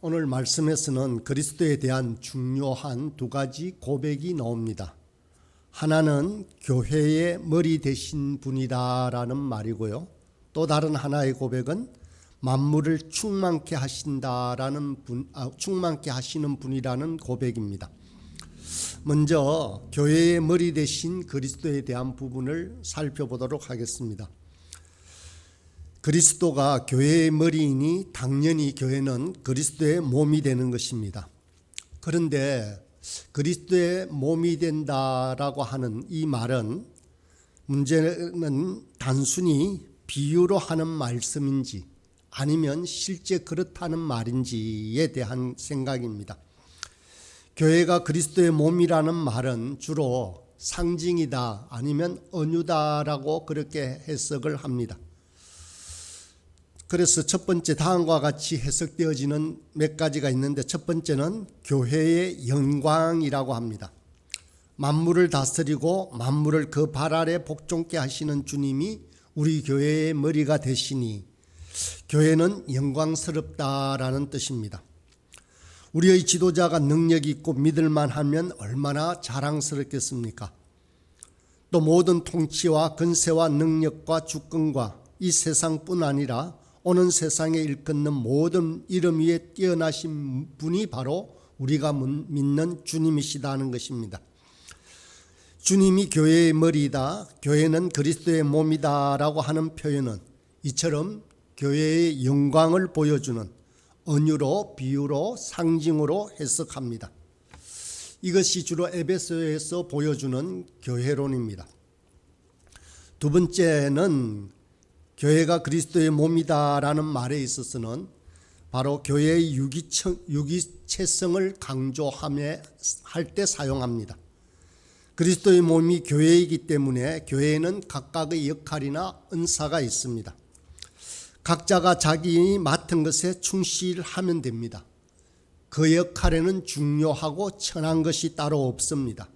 오늘 말씀에서는 그리스도에 대한 중요한 두 가지 고백이 나옵니다. 하나는 교회의 머리 되신 분이다라는 말이고요. 또 다른 하나의 고백은 만물을 충만케 하시는 분이라는 고백입니다. 먼저 교회의 머리 되신 그리스도에 대한 부분을 살펴보도록 하겠습니다. 그리스도가 교회의 머리이니 당연히 교회는 그리스도의 몸이 되는 것입니다. 그런데 그리스도의 몸이 된다라고 하는 이 말은 문제는 단순히 비유로 하는 말씀인지 아니면 실제 그렇다는 말인지에 대한 생각입니다. 교회가 그리스도의 몸이라는 말은 주로 상징이다 아니면 언유다라고 그렇게 해석을 합니다. 그래서 첫 번째 다음과 같이 해석되어지는 몇 가지가 있는데 첫 번째는 교회의 영광이라고 합니다. 만물을 다스리고 만물을 그 발 아래 복종케 하시는 주님이 우리 교회의 머리가 되시니 교회는 영광스럽다라는 뜻입니다. 우리의 지도자가 능력 있고 믿을만하면 얼마나 자랑스럽겠습니까? 또 모든 통치와 근세와 능력과 주권과 이 세상뿐 아니라 오는 세상에 일컫는 모든 이름 위에 뛰어나신 분이 바로 우리가 믿는 주님이시다는 것입니다. 주님이 교회의 머리이다, 교회는 그리스도의 몸이다라고 하는 표현은 이처럼 교회의 영광을 보여주는 언유로, 비유로, 상징으로 해석합니다. 이것이 주로 에베소에서 보여주는 교회론입니다. 두 번째는 교회가 그리스도의 몸이다라는 말에 있어서는 바로 교회의 유기체성을 강조할 때 사용합니다. 그리스도의 몸이 교회이기 때문에 교회에는 각각의 역할이나 은사가 있습니다. 각자가 자기 맡은 것에 충실하면 됩니다. 그 역할에는 중요하고 천한 것이 따로 없습니다.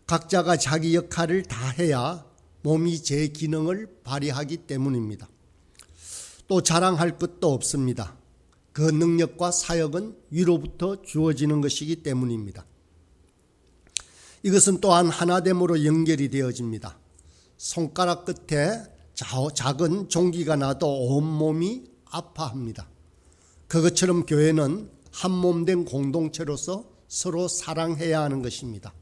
각자가 자기 역할을 다 해야 몸이 제 기능을 발휘하기 때문입니다. 또 자랑할 것도 없습니다. 그 능력과 사역은 위로부터 주어지는 것이기 때문입니다. 이것은 또한 하나됨으로 연결이 되어집니다. 손가락 끝에 작은 종기가 나도 온몸이 아파합니다. 그것처럼 교회는 한 몸 된 공동체로서 서로 사랑해야 하는 것입니다.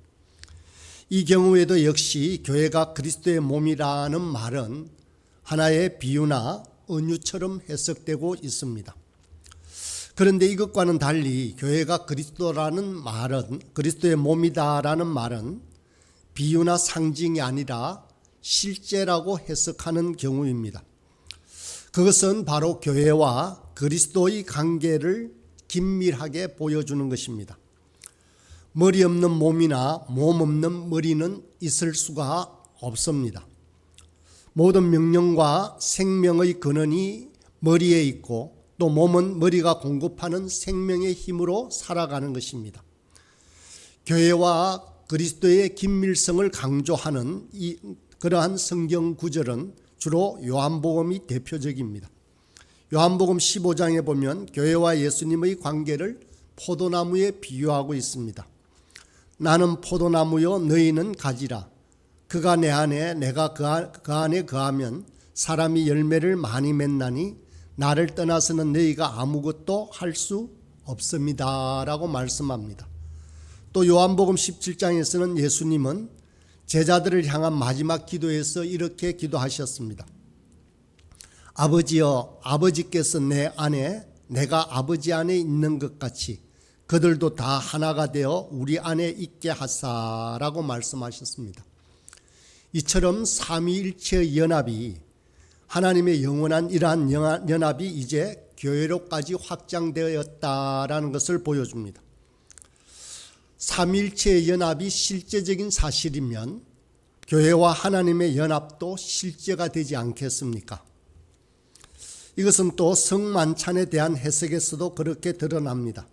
이 경우에도 역시 교회가 그리스도의 몸이라는 말은 하나의 비유나 은유처럼 해석되고 있습니다. 그런데 이것과는 달리 교회가 그리스도의 몸이다라는 말은 비유나 상징이 아니라 실제라고 해석하는 경우입니다. 그것은 바로 교회와 그리스도의 관계를 긴밀하게 보여주는 것입니다. 머리 없는 몸이나 몸 없는 머리는 있을 수가 없습니다. 모든 명령과 생명의 근원이 머리에 있고 또 몸은 머리가 공급하는 생명의 힘으로 살아가는 것입니다. 교회와 그리스도의 긴밀성을 강조하는 그러한 성경 구절은 주로 요한복음이 대표적입니다. 요한복음 15장에 보면 교회와 예수님의 관계를 포도나무에 비유하고 있습니다. 나는 포도나무요 너희는 가지라. 그가 내 안에 내가 그 안에 거하면 사람이 열매를 많이 맺나니 나를 떠나서는 너희가 아무것도 할 수 없습니다 라고 말씀합니다. 또 요한복음 17장에서는 예수님은 제자들을 향한 마지막 기도에서 이렇게 기도하셨습니다. 아버지여, 아버지께서 내 안에 내가 아버지 안에 있는 것 같이 그들도 다 하나가 되어 우리 안에 있게 하사라고 말씀하셨습니다. 이처럼 삼위일체의 연합이 하나님의 영원한 이러한 연합이 이제 교회로까지 확장되었다라는 것을 보여줍니다. 삼위일체의 연합이 실제적인 사실이면 교회와 하나님의 연합도 실제가 되지 않겠습니까? 이것은 또 성만찬에 대한 해석에서도 그렇게 드러납니다.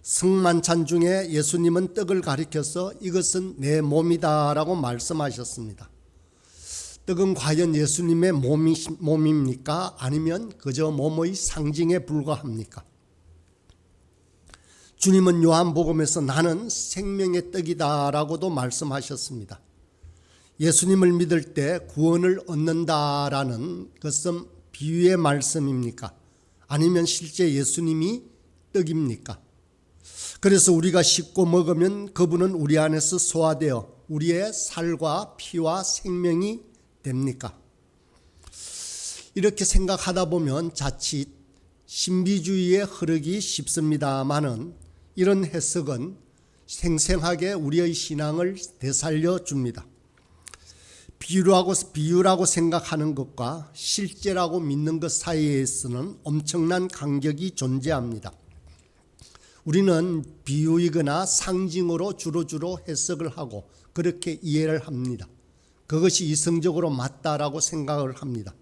성만찬 중에 예수님은 떡을 가리켜서 이것은 내 몸이다 라고 말씀하셨습니다. 떡은 과연 예수님의 몸입니까? 아니면 그저 몸의 상징에 불과합니까? 주님은 요한복음에서 나는 생명의 떡이다라고도 말씀하셨습니다. 예수님을 믿을 때 구원을 얻는다라는 것은 비유의 말씀입니까? 아니면 실제 예수님이 떡입니까? 그래서 우리가 씹고 먹으면 그분은 우리 안에서 소화되어 우리의 살과 피와 생명이 됩니까? 이렇게 생각하다 보면 자칫 신비주의에 흐르기 쉽습니다마는 이런 해석은 생생하게 우리의 신앙을 되살려 줍니다. 비유라고 생각하는 것과 실제라고 믿는 것 사이에서는 엄청난 간격이 존재합니다. 우리는 비유이거나 상징으로 주로 해석을 하고 그렇게 이해를 합니다. 그것이 이성적으로 맞다라고 생각을 합니다.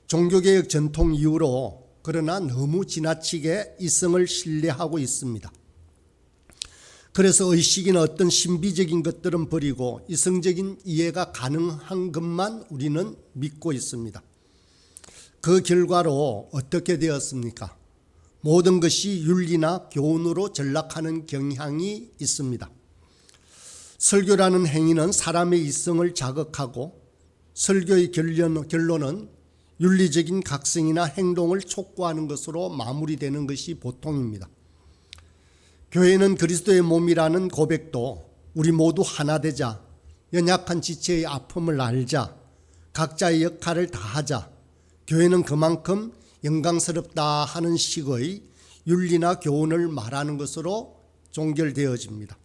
종교개혁 전통 이후로 그러나 너무 지나치게 이성을 신뢰하고 있습니다. 그래서 의식이나 어떤 신비적인 것들은 버리고 이성적인 이해가 가능한 것만 우리는 믿고 있습니다. 그 결과로 어떻게 되었습니까? 모든 것이 윤리나 교훈으로 전락하는 경향이 있습니다. 설교라는 행위는 사람의 이성을 자극하고 설교의 결론은 윤리적인 각성이나 행동을 촉구하는 것으로 마무리되는 것이 보통입니다. 교회는 그리스도의 몸이라는 고백도 우리 모두 하나 되자, 연약한 지체의 아픔을 알자, 각자의 역할을 다하자, 교회는 그만큼 영광스럽다 하는 식의 윤리나 교훈을 말하는 것으로 종결되어집니다.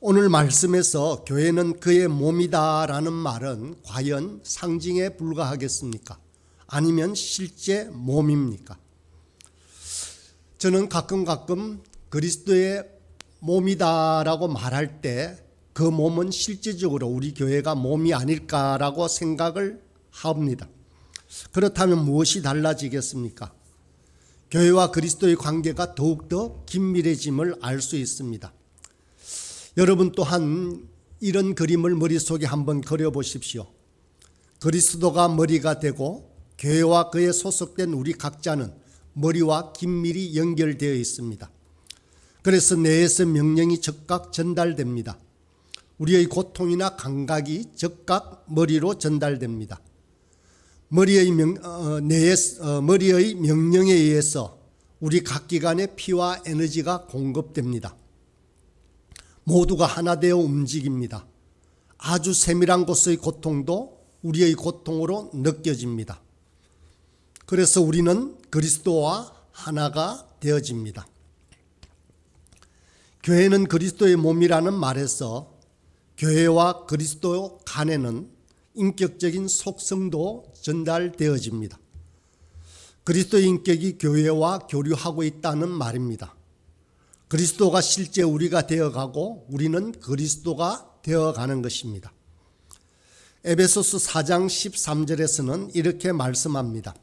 오늘 말씀에서 교회는 그의 몸이다라는 말은 과연 상징에 불과하겠습니까? 아니면 실제 몸입니까? 저는 가끔 그리스도의 몸이다라고 말할 때 그 몸은 실제적으로 우리 교회가 몸이 아닐까라고 생각을 합니다. 그렇다면 무엇이 달라지겠습니까? 교회와 그리스도의 관계가 더욱더 긴밀해짐을 알 수 있습니다. 여러분 또한 이런 그림을 머릿속에 한번 그려보십시오. 그리스도가 머리가 되고 교회와 그에 소속된 우리 각자는 머리와 긴밀히 연결되어 있습니다. 그래서 뇌에서 명령이 즉각 전달됩니다. 우리의 고통이나 감각이 즉각 머리로 전달됩니다. 머리의 명령에 의해서 우리 각 기관의 피와 에너지가 공급됩니다. 모두가 하나 되어 움직입니다. 아주 세밀한 곳의 고통도 우리의 고통으로 느껴집니다. 그래서 우리는 그리스도와 하나가 되어집니다. 교회는 그리스도의 몸이라는 말에서 교회와 그리스도 간에는 인격적인 속성도 전달되어집니다. 그리스도의 인격이 교회와 교류하고 있다는 말입니다. 그리스도가 실제 우리가 되어가고 우리는 그리스도가 되어가는 것입니다. 에베소서 4장 13절에서는 이렇게 말씀합니다.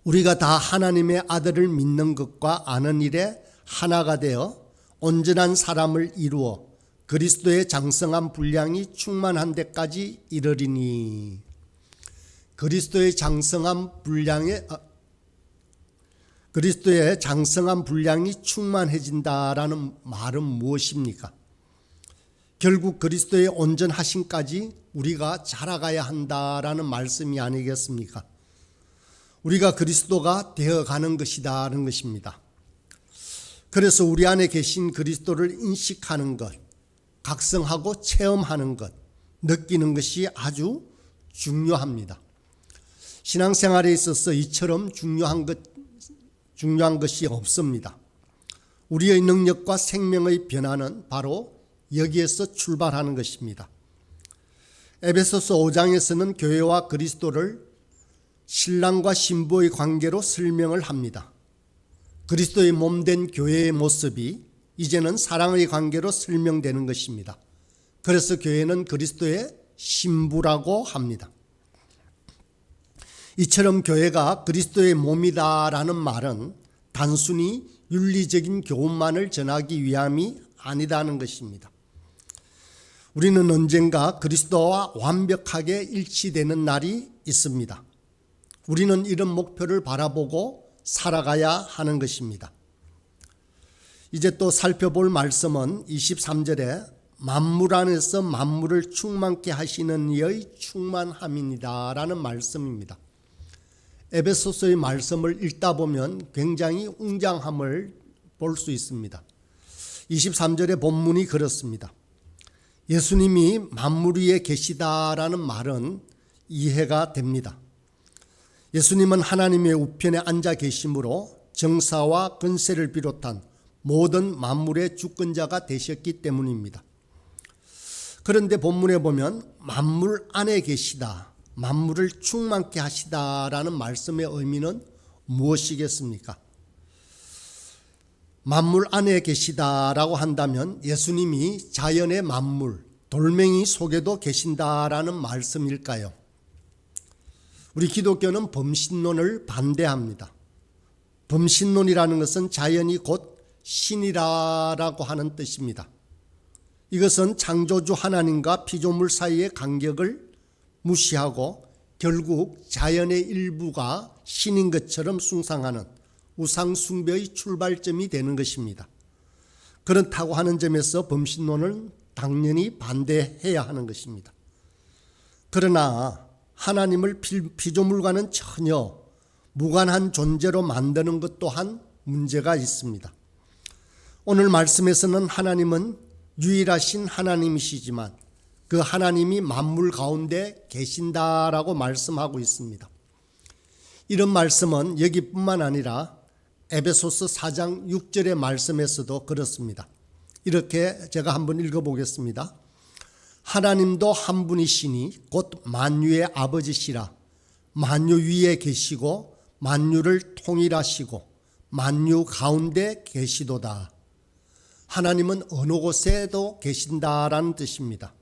우리가 다 하나님의 아들을 믿는 것과 아는 일에 하나가 되어 온전한 사람을 이루어 그리스도의 장성한 분량이 충만한 데까지 이르리니. 그리스도의 장성한 분량이 충만해진다라는 말은 무엇입니까? 결국 그리스도의 온전하심까지 우리가 자라가야 한다라는 말씀이 아니겠습니까? 우리가 그리스도가 되어가는 것이다라는 것입니다. 그래서 우리 안에 계신 그리스도를 인식하는 것, 각성하고 체험하는 것, 느끼는 것이 아주 중요합니다. 신앙생활에 있어서 이처럼 중요한 것이 없습니다. 우리의 능력과 생명의 변화는 바로 여기에서 출발하는 것입니다. 에베소서 5장에서는 교회와 그리스도를 신랑과 신부의 관계로 설명을 합니다. 그리스도의 몸된 교회의 모습이 이제는 사랑의 관계로 설명되는 것입니다. 그래서 교회는 그리스도의 신부라고 합니다. 이처럼 교회가 그리스도의 몸이다라는 말은 단순히 윤리적인 교훈만을 전하기 위함이 아니다는 것입니다. 우리는 언젠가 그리스도와 완벽하게 일치되는 날이 있습니다. 우리는 이런 목표를 바라보고 살아가야 하는 것입니다. 이제 또 살펴볼 말씀은 23절에 만물 안에서 만물을 충만케 하시는 이의 충만함이니라 라는 말씀입니다. 에베소서의 말씀을 읽다 보면 굉장히 웅장함을 볼 수 있습니다. 23절의 본문이 그렇습니다. 예수님이 만물 위에 계시다라는 말은 이해가 됩니다. 예수님은 하나님의 우편에 앉아 계심으로 정사와 권세를 비롯한 모든 만물의 주권자가 되셨기 때문입니다. 그런데 본문에 보면 만물 안에 계시다, 만물을 충만케 하시다라는 말씀의 의미는 무엇이겠습니까? 만물 안에 계시다라고 한다면 예수님이 자연의 만물, 돌멩이 속에도 계신다라는 말씀일까요? 우리 기독교는 범신론을 반대합니다. 범신론이라는 것은 자연이 곧 신이라고 하는 뜻입니다. 이것은 창조주 하나님과 피조물 사이의 간격을 무시하고 결국 자연의 일부가 신인 것처럼 숭상하는 우상 숭배의 출발점이 되는 것입니다. 그렇다고 하는 점에서 범신론을 당연히 반대해야 하는 것입니다. 그러나 하나님을 피조물과는 전혀 무관한 존재로 만드는 것 또한 문제가 있습니다. 오늘 말씀에서는 하나님은 유일하신 하나님이시지만 그 하나님이 만물 가운데 계신다라고 말씀하고 있습니다. 이런 말씀은 여기뿐만 아니라 에베소서 4장 6절의 말씀에서도 그렇습니다. 이렇게 제가 한번 읽어보겠습니다. 하나님도 한 분이시니 곧 만유의 아버지시라. 만유 위에 계시고 만유를 통일하시고 만유 가운데 계시도다. 하나님은 어느 곳에도 계신다라는 뜻입니다.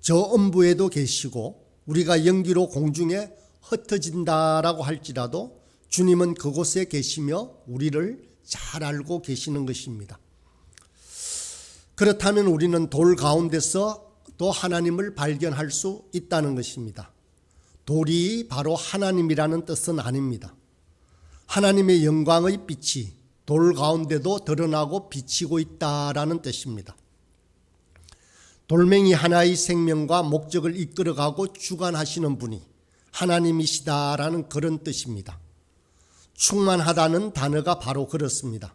저 음부에도 계시고 우리가 연기로 공중에 흩어진다라고 할지라도 주님은 그곳에 계시며 우리를 잘 알고 계시는 것입니다. 그렇다면 우리는 돌 가운데서 또 하나님을 발견할 수 있다는 것입니다. 돌이 바로 하나님이라는 뜻은 아닙니다. 하나님의 영광의 빛이 돌 가운데도 드러나고 비치고 있다라는 뜻입니다. 돌멩이 하나의 생명과 목적을 이끌어가고 주관하시는 분이 하나님이시다라는 그런 뜻입니다. 충만하다는 단어가 바로 그렇습니다.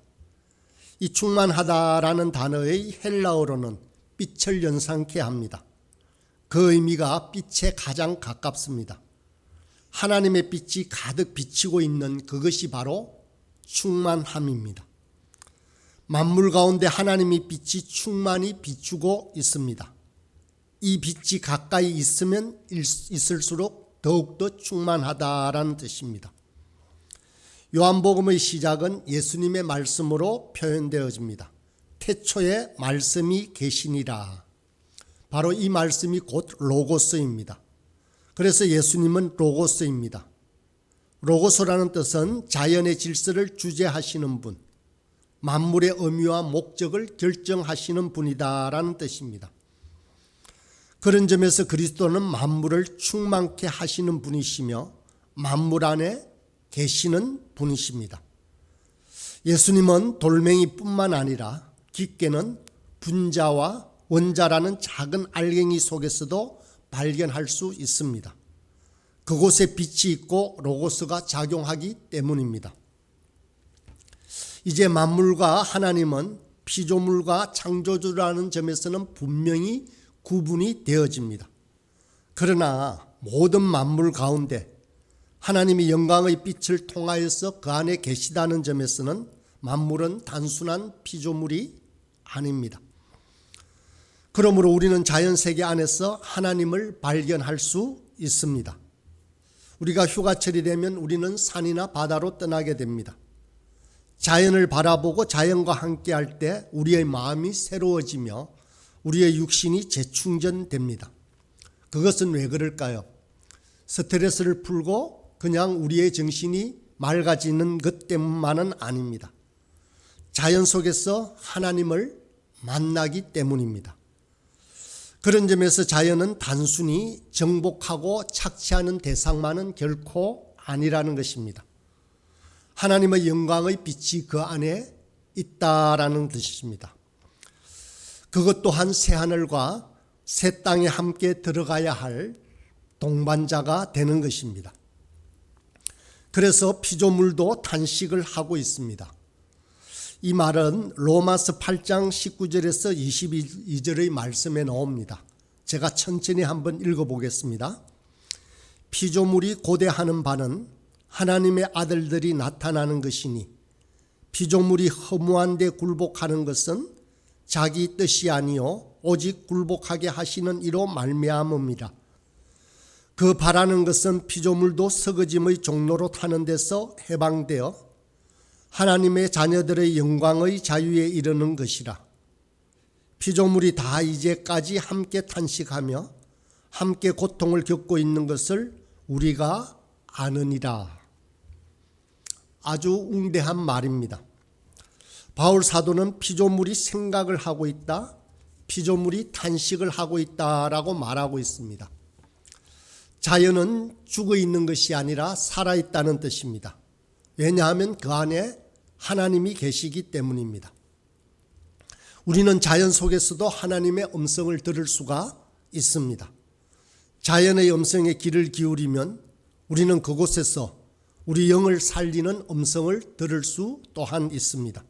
이 충만하다라는 단어의 헬라어로는 빛을 연상케 합니다. 그 의미가 빛에 가장 가깝습니다. 하나님의 빛이 가득 비치고 있는 그것이 바로 충만함입니다. 만물 가운데 하나님의 빛이 충만히 비추고 있습니다. 이 빛이 가까이 있으면 있을수록 더욱더 충만하다라는 뜻입니다. 요한복음의 시작은 예수님의 말씀으로 표현되어집니다. 태초에 말씀이 계시니라. 바로 이 말씀이 곧 로고스입니다. 그래서 예수님은 로고스입니다. 로고스라는 뜻은 자연의 질서를 주재하시는 분, 만물의 의미와 목적을 결정하시는 분이다라는 뜻입니다. 그런 점에서 그리스도는 만물을 충만케 하시는 분이시며 만물 안에 계시는 분이십니다. 예수님은 돌멩이뿐만 아니라 깊게는 분자와 원자라는 작은 알갱이 속에서도 발견할 수 있습니다. 그곳에 빛이 있고 로고스가 작용하기 때문입니다. 이제 만물과 하나님은 피조물과 창조주라는 점에서는 분명히 구분이 되어집니다. 그러나 모든 만물 가운데 하나님이 영광의 빛을 통하여서 그 안에 계시다는 점에서는 만물은 단순한 피조물이 아닙니다. 그러므로 우리는 자연세계 안에서 하나님을 발견할 수 있습니다. 우리가 휴가철이 되면 우리는 산이나 바다로 떠나게 됩니다. 자연을 바라보고 자연과 함께할 때 우리의 마음이 새로워지며 우리의 육신이 재충전됩니다. 그것은 왜 그럴까요? 스트레스를 풀고 그냥 우리의 정신이 맑아지는 것 때문만은 아닙니다. 자연 속에서 하나님을 만나기 때문입니다. 그런 점에서 자연은 단순히 정복하고 착취하는 대상만은 결코 아니라는 것입니다. 하나님의 영광의 빛이 그 안에 있다라는 뜻입니다. 그것 또한 새하늘과 새 땅에 함께 들어가야 할 동반자가 되는 것입니다. 그래서 피조물도 탄식을 하고 있습니다. 이 말은 로마서 8장 19절에서 22절의 말씀에 나옵니다. 제가 천천히 한번 읽어보겠습니다. 피조물이 고대하는 바는 하나님의 아들들이 나타나는 것이니 피조물이 허무한 데 굴복하는 것은 자기 뜻이 아니요 오직 굴복하게 하시는 이로 말미암음이라. 그 바라는 것은 피조물도 썩어짐의 종로로 타는 데서 해방되어 하나님의 자녀들의 영광의 자유에 이르는 것이라. 피조물이 다 이제까지 함께 탄식하며 함께 고통을 겪고 있는 것을 우리가 아느니라. 아주 웅대한 말입니다. 바울 사도는 피조물이 생각을 하고 있다, 피조물이 탄식을 하고 있다라고 말하고 있습니다. 자연은 죽어 있는 것이 아니라 살아있다는 뜻입니다. 왜냐하면 그 안에 하나님이 계시기 때문입니다. 우리는 자연 속에서도 하나님의 음성을 들을 수가 있습니다. 자연의 음성에 귀를 기울이면 우리는 그곳에서 우리 영을 살리는 음성을 들을 수 또한 있습니다.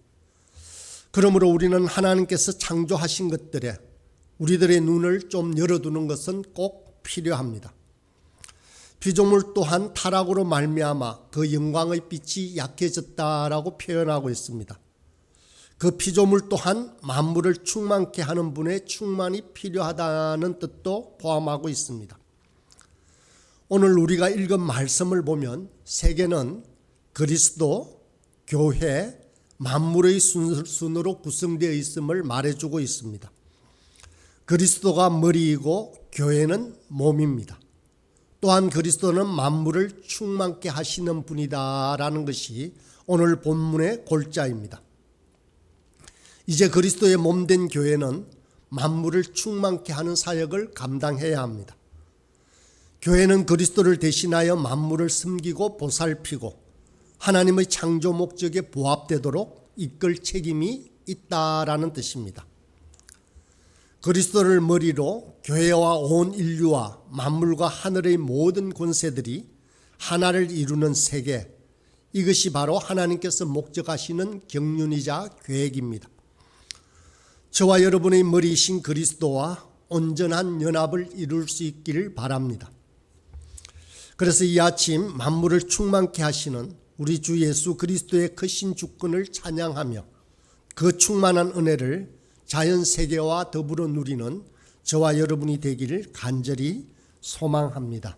그러므로 우리는 하나님께서 창조하신 것들에 우리들의 눈을 좀 열어두는 것은 꼭 필요합니다. 피조물 또한 타락으로 말미암아 그 영광의 빛이 약해졌다라고 표현하고 있습니다. 그 피조물 또한 만물을 충만케 하는 분의 충만이 필요하다는 뜻도 포함하고 있습니다. 오늘 우리가 읽은 말씀을 보면 세계는 그리스도, 교회, 만물의 순으로 구성되어 있음을 말해주고 있습니다. 그리스도가 머리이고 교회는 몸입니다. 또한 그리스도는 만물을 충만케 하시는 분이다라는 것이 오늘 본문의 골자입니다. 이제 그리스도의 몸된 교회는 만물을 충만케 하는 사역을 감당해야 합니다. 교회는 그리스도를 대신하여 만물을 섬기고 보살피고 하나님의 창조 목적에 부합되도록 이끌 책임이 있다라는 뜻입니다. 그리스도를 머리로 교회와 온 인류와 만물과 하늘의 모든 권세들이 하나를 이루는 세계, 이것이 바로 하나님께서 목적하시는 경륜이자 계획입니다. 저와 여러분의 머리이신 그리스도와 온전한 연합을 이룰 수 있기를 바랍니다. 그래서 이 아침 만물을 충만케 하시는 우리 주 예수 그리스도의 크신 주권을 찬양하며 그 충만한 은혜를 자연 세계와 더불어 누리는 저와 여러분이 되기를 간절히 소망합니다.